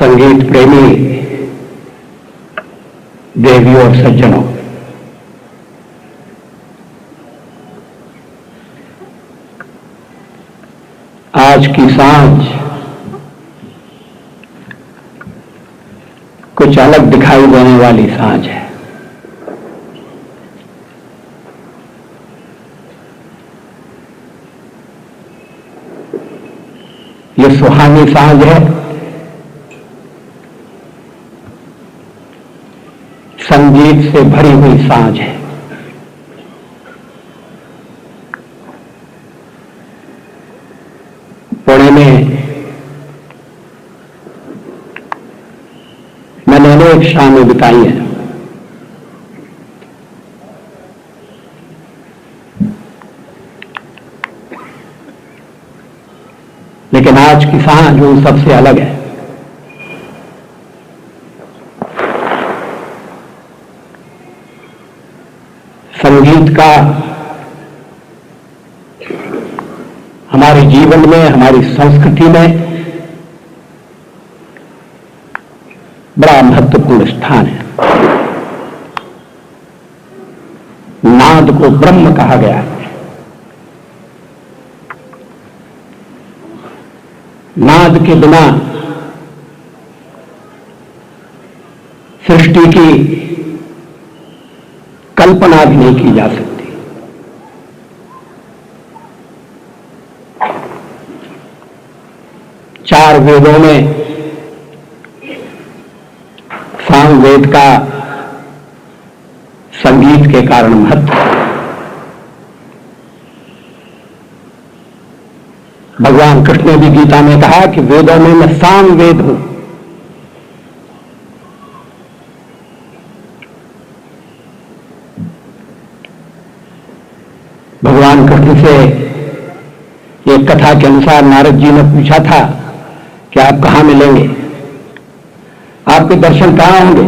संगीत प्रेमी देवियों और सज्जनों, आज की सांझ कुछ अलग दिखाई देने वाली सांझ है। ये सुहानी सांझ है, संगीत से भरी हुई सांझ है। पुणे में मैंने अनेक शामें बिताई हैं। लेकिन आज की सांझ उन सबसे अलग है। संगीत का हमारे जीवन में, हमारी संस्कृति में बड़ा महत्वपूर्ण स्थान है। नाद को ब्रह्म कहा गया है। नाद के बिना सृष्टि की कल्पना भी नहीं की जा सकती। चार वेदों में सामवेद का संगीत के कारण महत्व है। भगवान कृष्ण ने भी गीता में कहा कि वेदों में मैं सामवेद हूं। भगवान कृष्ण से एक कथा के अनुसार नारद जी ने पूछा था कि आप कहां मिलेंगे, आपके दर्शन कहां होंगे।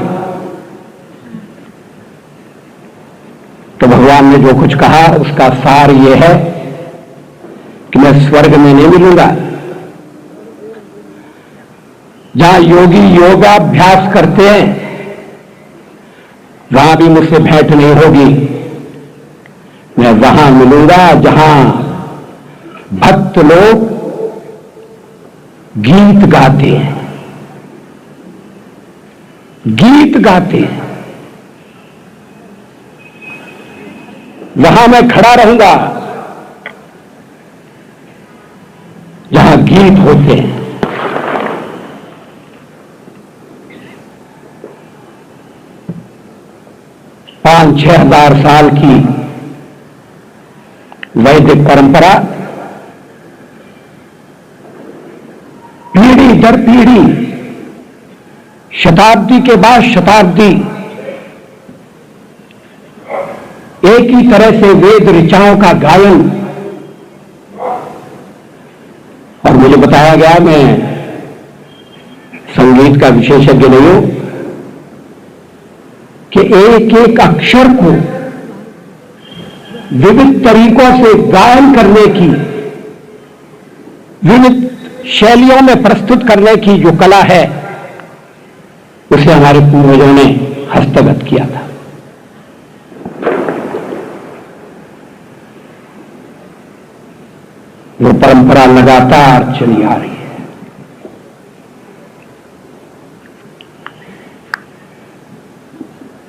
तो भगवान ने जो कुछ कहा उसका सार यह है कि मैं स्वर्ग में नहीं मिलूंगा, जहां योगी योगाभ्यास करते हैं वहां भी मुझसे भेंट नहीं होगी। मैं वहां मिलूंगा जहां भक्त लोग गीत गाते हैं, गीत गाते हैं, वहां मैं खड़ा रहूंगा जहां गीत होते हैं। पांच 6,000 साल की वैदिक परंपरा पीढ़ी दर पीढ़ी, शताब्दी के बाद शताब्दी एक ही तरह से वेद ऋचाओं का गायन। और मुझे बताया गया, मैं संगीत का विशेषज्ञ नहीं हूं, कि एक एक अक्षर को विविध तरीकों से गायन करने की, विविध शैलियों में प्रस्तुत करने की जो कला है, उसे हमारे पूर्वजों ने हस्तगत किया था। वो परंपरा लगातार चली आ रही है।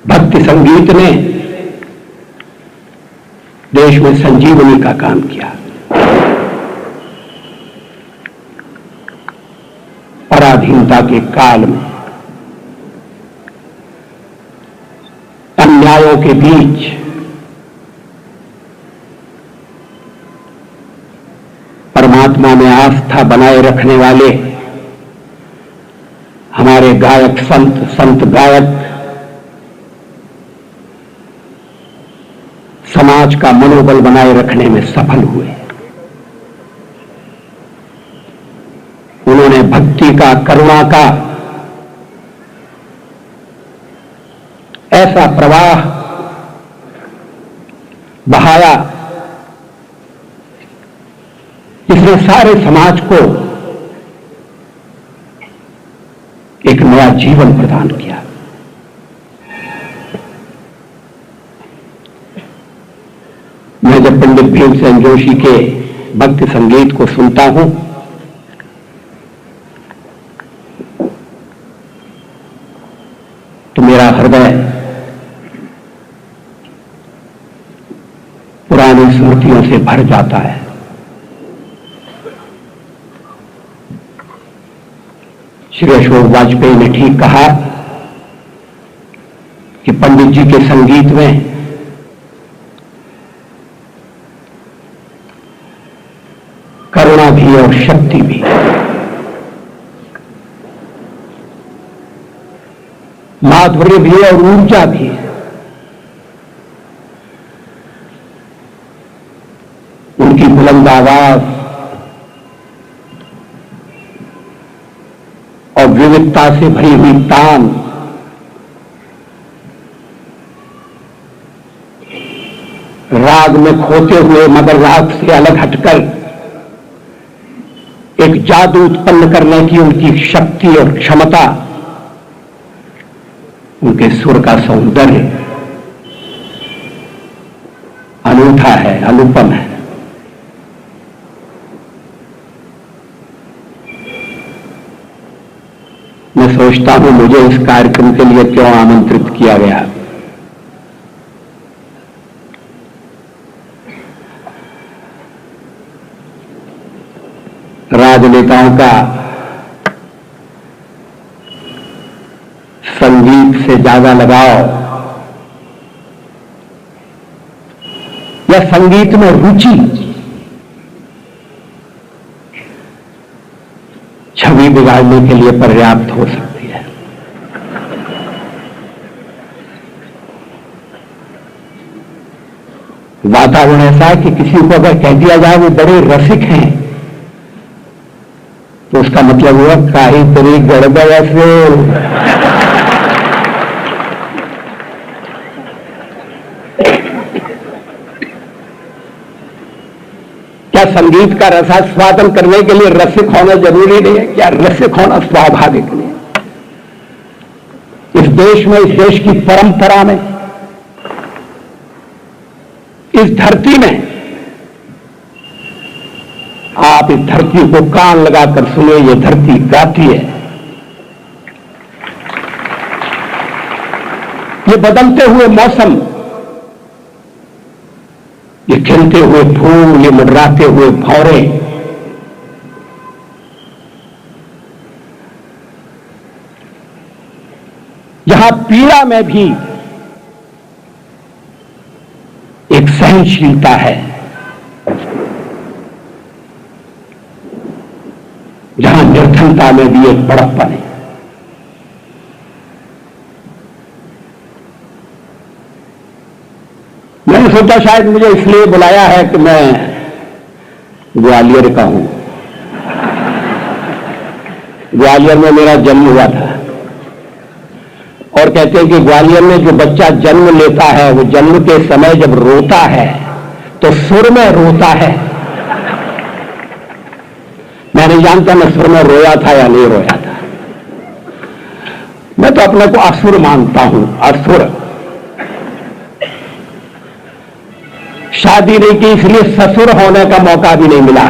भक्ति संगीत ने देश में संजीवनी का काम किया। पराधीनता के काल में, अन्यायों के बीच परमात्मा में आस्था बनाए रखने वाले हमारे गायक संत गायक समाज का मनोबल बनाए रखने में सफल हुए। उन्होंने भक्ति का, करुणा का ऐसा प्रवाह बहाया जिसने सारे समाज को एक नया जीवन प्रदान किया। मैं जब पंडित भीमसेन जोशी के भक्ति संगीत को सुनता हूं तो मेरा हृदय पुरानी स्मृतियों से भर जाता है। श्री अशोक वाजपेयी ने ठीक कहा कि पंडित जी के संगीत में करुणा भी और शक्ति भी, माधुर्य भी और ऊर्जा भी। उनकी बुलंद आवाज और विविधता से भरी हुई तान राग में खोते हुए मगर राग से अलग हटकर एक जादू उत्पन्न करने की उनकी शक्ति और क्षमता, उनके सुर का सौंदर्य अनूठा है, अनुपम है। मैं सोचता हूं मुझे इस कार्यक्रम के लिए क्यों आमंत्रित किया गया। राजनेताओं का संगीत से ज्यादा लगाव या संगीत में रुचि छवि बिगाड़ने के लिए पर्याप्त हो सकती है। वातावरण ऐसा है कि किसी को अगर कह दिया जाए वो बड़े रसिक हैं तो उसका मतलब हुआ काही तरी गड़बड़ असेल। क्या संगीत का रसास्वादन करने के लिए रसिक होना जरूरी नहीं है? क्या रसिक होना स्वाभाविक नहीं है? इस देश में, इस देश की परंपरा में, इस धरती में, आप इस धरती को कान लगाकर सुने, ये धरती गाती है। ये बदलते हुए मौसम, ये खिलते हुए फूल, ये मुडराते हुए भौरे, जहां पीड़ा में भी एक सहनशीलता है, जहां निर्धनता में भी एक बड़प्पन है। मैंने सोचा शायद मुझे इसलिए बुलाया है कि मैं ग्वालियर का हूं। ग्वालियर में मेरा जन्म हुआ था और कहते हैं कि ग्वालियर में जो बच्चा जन्म लेता है वो जन्म के समय जब रोता है तो सुर में रोता है। मैं नहीं जानता मैं सुर में रोया था या नहीं रोया था। मैं तो अपने को असुर मानता हूं, असुर। शादी नहीं की इसलिए ससुर होने का मौका भी नहीं मिला।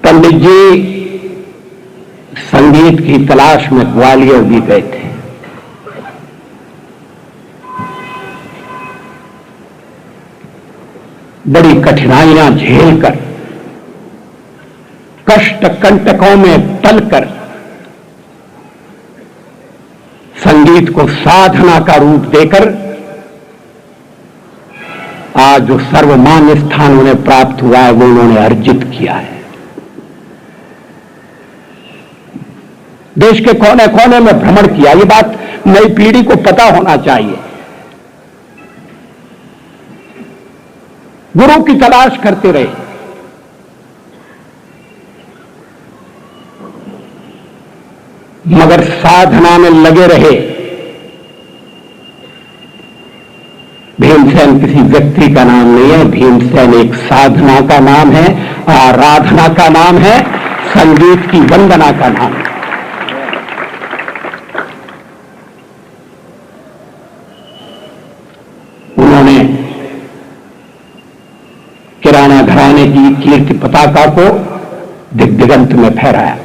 पंडित जी संगीत की तलाश में ग्वालियर भी गए थे। बड़ी कठिनाइयां झेलकर, कष्ट कंटकों में टलकर संगीत को साधना का रूप देकर आज जो सर्वमान्य स्थान उन्हें प्राप्त हुआ है वो उन्होंने अर्जित किया है। देश के कोने कोने में भ्रमण किया। ये बात नई पीढ़ी को पता होना चाहिए। गुरु की तलाश करते रहे, मगर साधना में लगे रहे। भीमसेन किसी व्यक्ति का नाम नहीं है, भीमसेन एक साधना का नाम है आराधना का नाम है, संगीत की वंदना का नाम है। उन्होंने किराना घराने की कीर्ति पताका को दिग्दिगंत में फहराया।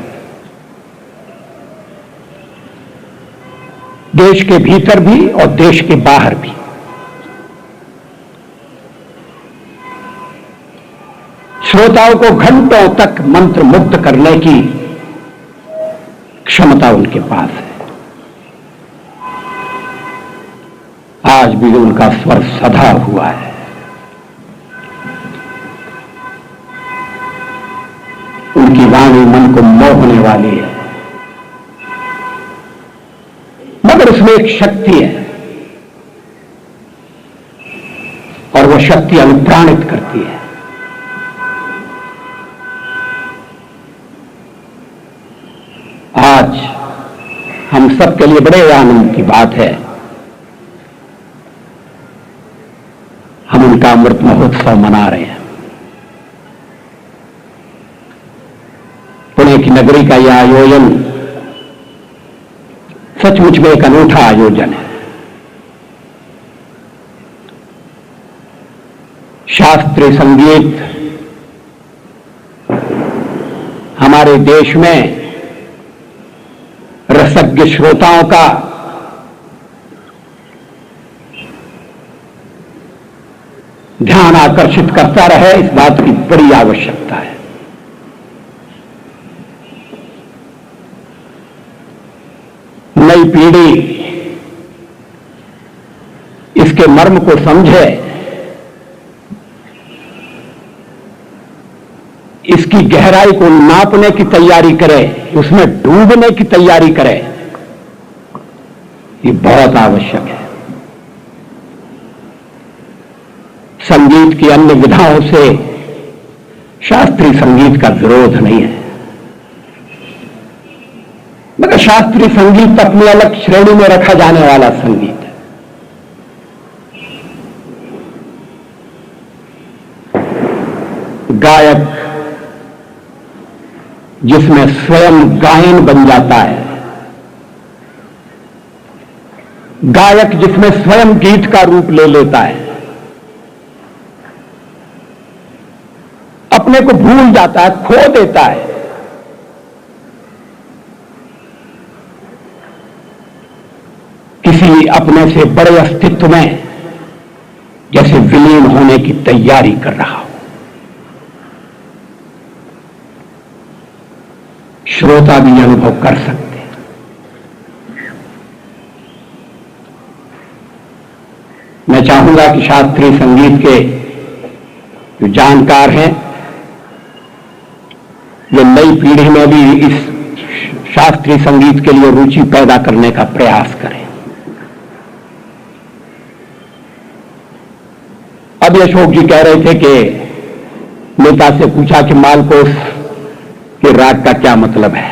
देश के भीतर भी और देश के बाहर भी। श्रोताओं को घंटों तक मंत्र मुग्ध करने की क्षमता उनके पास है। आज भी उनका स्वर सधा हुआ है। उनकी वाणी मन को मोहने वाली है, मगर उसमें एक शक्ति है और वह शक्ति अनुप्राणित करती है। आज हम सबके लिए बड़े आनंद की बात है, हम उनका अमृत महोत्सव मना रहे हैं। पुणे की नगरी का यह आयोजन सचमुच में एक अनूठा आयोजन है। शास्त्रीय संगीत हमारे देश में रसज्ञ श्रोताओं का ध्यान आकर्षित करता रहे, इस बात की बड़ी आवश्यकता है। नई पीढ़ी इसके मर्म को समझे, इसकी गहराई को नापने की तैयारी करे, उसमें डूबने की तैयारी करे, ये बहुत आवश्यक है। संगीत की अन्य विधाओं से शास्त्रीय संगीत का विरोध नहीं है, मगर शास्त्रीय संगीत अपनी अलग श्रेणी में रखा जाने वाला संगीत है। गायक जिसमें स्वयं गायन बन जाता है, गायक जिसमें स्वयं गीत का रूप ले लेता है, अपने को भूल जाता है, खो देता है, किसी अपने से बड़े अस्तित्व में जैसे विलीन होने की तैयारी कर रहा हो। श्रोता भी अनुभव कर सकते हैं। मैं चाहूंगा कि शास्त्रीय संगीत के जो जानकार हैं, वे नई पीढ़ी में भी इस शास्त्रीय संगीत के लिए रुचि पैदा करने का प्रयास करें। अभी अशोक जी कह रहे थे कि नेता से पूछा कि मालकोस के राग का क्या मतलब है।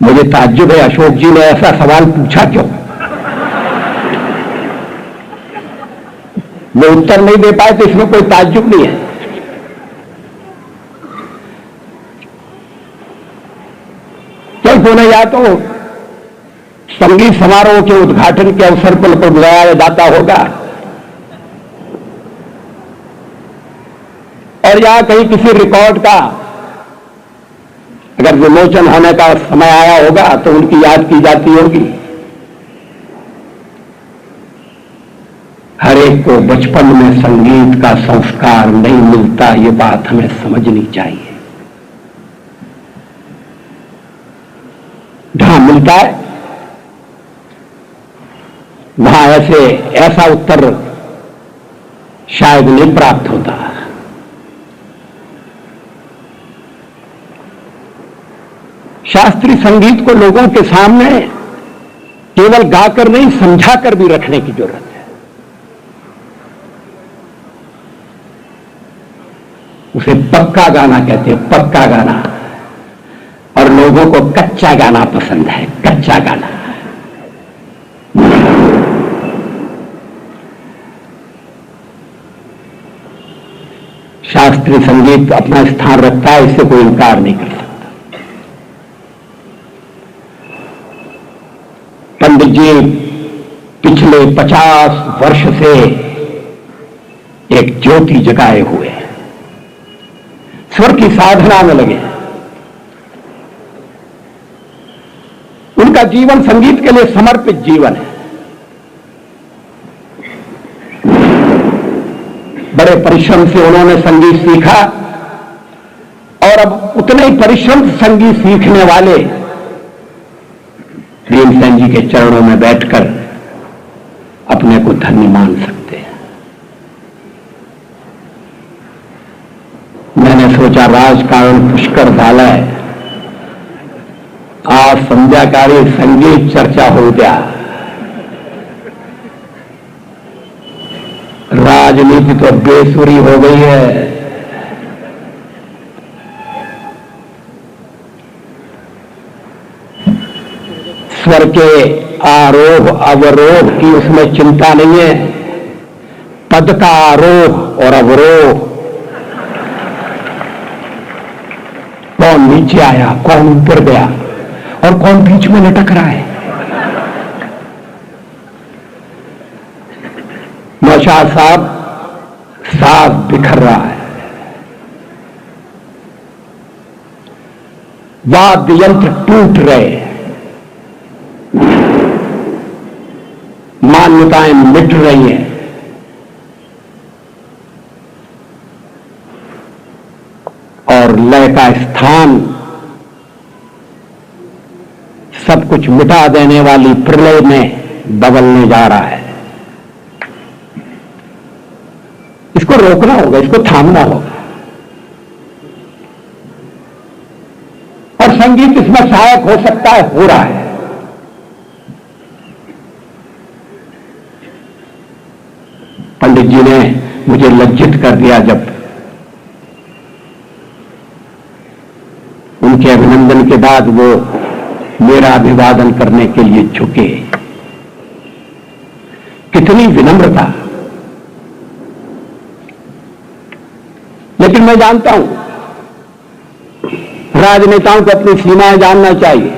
मुझे ताज्जुब है, अशोक जी ने ऐसा सवाल पूछा क्यों? वो उत्तर नहीं दे पाए तो इसमें कोई ताज्जुब नहीं है। क्यों या तो संगीत समारोह के उद्घाटन के अवसर पर बुलाया जाता होगा, और या कहीं किसी रिकॉर्ड का अगर विमोचन होने का समय आया होगा तो उनकी याद की जाती होगी। हर एक को बचपन में संगीत का संस्कार नहीं मिलता, ये बात हमें समझनी चाहिए। जहां मिलता है वहां ऐसा उत्तर शायद नहीं प्राप्त होता। शास्त्रीय संगीत को लोगों के सामने केवल गाकर नहीं, समझाकर भी रखने की जरूरत है। उसे पक्का गाना कहते हैं, पक्का गाना। और लोगों को कच्चा गाना पसंद है, कच्चा गाना। शास्त्रीय संगीत अपना स्थान रखता है, इससे कोई इनकार नहीं कर सकता। पंडित जी पिछले 50 वर्ष से एक ज्योति जगाए हुए हैं, स्वर की साधना में लगे। उनका जीवन संगीत के लिए समर्पित जीवन है। बड़े परिश्रम से उन्होंने संगीत सीखा और अब उतने ही परिश्रम से संगीत सीखने वाले भीमसेन जी के चरणों में बैठकर अपने को धन्य मान सकते हैं। मैंने सोचा राजकारण पुष्कर डाला है, आज संध्याकालीन संगीत चर्चा हो गया। राजनीति तो बेसुरी हो गई है। स्वर के आरोह अवरोह की उसमें चिंता नहीं है, पद का आरोह और अवरोह, कौन नीचे आया, कौन ऊपर गया और कौन बीच में लटक रहा है। नौशाद साहब साफ बिखर रहा है, वाद्य यंत्र टूट रहे हैं, मान्यताएं मिट रही हैं, और लय का स्थान सब कुछ मिटा देने वाली प्रलय में बदलने जा रहा है। इसको रोकना होगा, इसको थामना होगा, और संगीत इसमें सहायक हो सकता है, हो रहा है। पंडित जी ने मुझे लज्जित कर दिया जब उनके अभिनंदन के बाद वो मेरा अभिवादन करने के लिए झुके। कितनी विनम्रता। लेकिन मैं जानता हूं राजनेताओं को अपनी सीमाएं जानना चाहिए।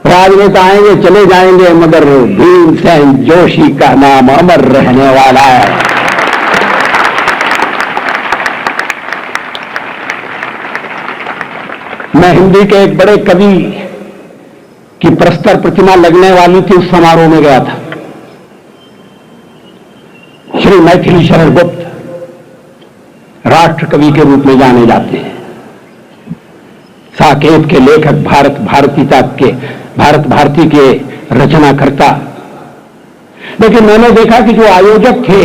राजनेता आएंगे चले जाएंगे, मगर भीमसेन जोशी का नाम अमर रहने वाला है। मैं हिंदी के एक बड़े कवि की प्रस्तर प्रतिमा लगने वाली थी, उस समारोह में गया था। श्री मैथिली शरण गुप्त राष्ट्र कवि के रूप में जाने जाते हैं, साकेत के लेखक, भारत भारती के रचनाकर्ता। लेकिन मैंने देखा कि जो आयोजक थे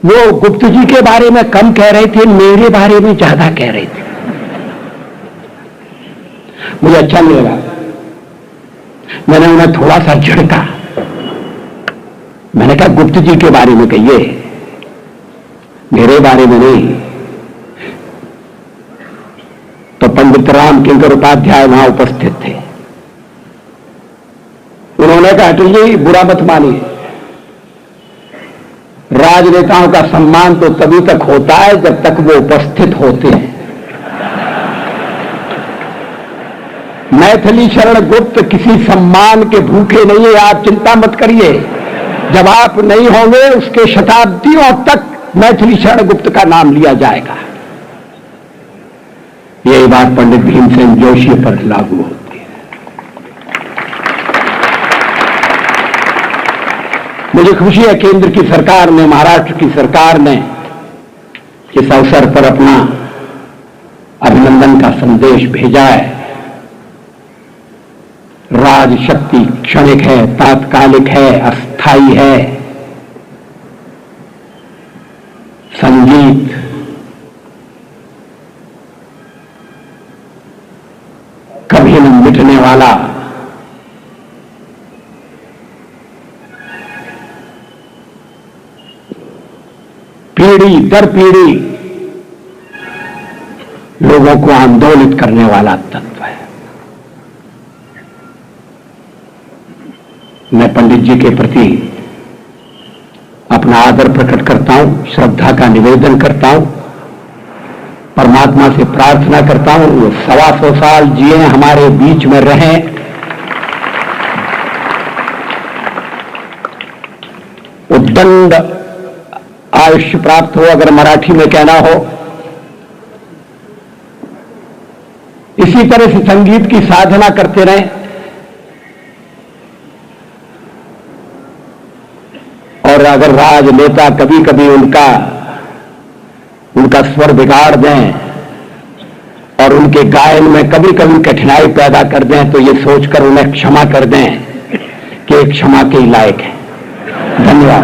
वो गुप्त जी के बारे में कम कह रहे थे, मेरे बारे में ज्यादा कह रहे थे। मुझे अच्छा नहीं लगा। मैंने उन्हें थोड़ा सा झिड़का। मैंने कहा गुप्त जी के बारे में कहिए, मेरे बारे में नहीं। तो पंडित राम किंकर उपाध्याय वहां उपस्थित थे। उन्होंने कहा अटल जी बुरा मत मानिए, राजनेताओं का सम्मान तो तभी तक होता है जब तक वो उपस्थित होते हैं। मैथिली शरण गुप्त किसी सम्मान के भूखे नहीं है, आप चिंता मत करिए। जब आप नहीं होंगे उसके शताब्दियों तक मैथिली शरण गुप्त का नाम लिया जाएगा। यही बात पंडित भीमसेन जोशी पर लागू होती है। मुझे खुशी है केंद्र की सरकार ने, महाराष्ट्र की सरकार ने इस अवसर पर अपना अभिनंदन का संदेश भेजा है। राजशक्ति क्षणिक है, तात्कालिक है, अस्थायी है। संगीत कभी न मिटने वाला, पीढ़ी दर पीढ़ी लोगों को आंदोलित करने वाला तत्व है। मैं पंडित जी के प्रति अपना आदर प्रकट करता हूं, श्रद्धा का निवेदन करता हूं, परमात्मा से प्रार्थना करता हूं वो 125 साल जिए, हमारे बीच में रहें, उद्दंड आयुष्य प्राप्त हो, अगर मराठी में कहना हो। इसी तरह से संगीत की साधना करते रहें और अगर राजनेता कभी कभी उनका स्वर बिगाड़ दें और उनके गायन में कभी कभी कठिनाई पैदा कर दें तो ये सोचकर उन्हें क्षमा कर दें कि एक क्षमा के लायक है। धन्यवाद।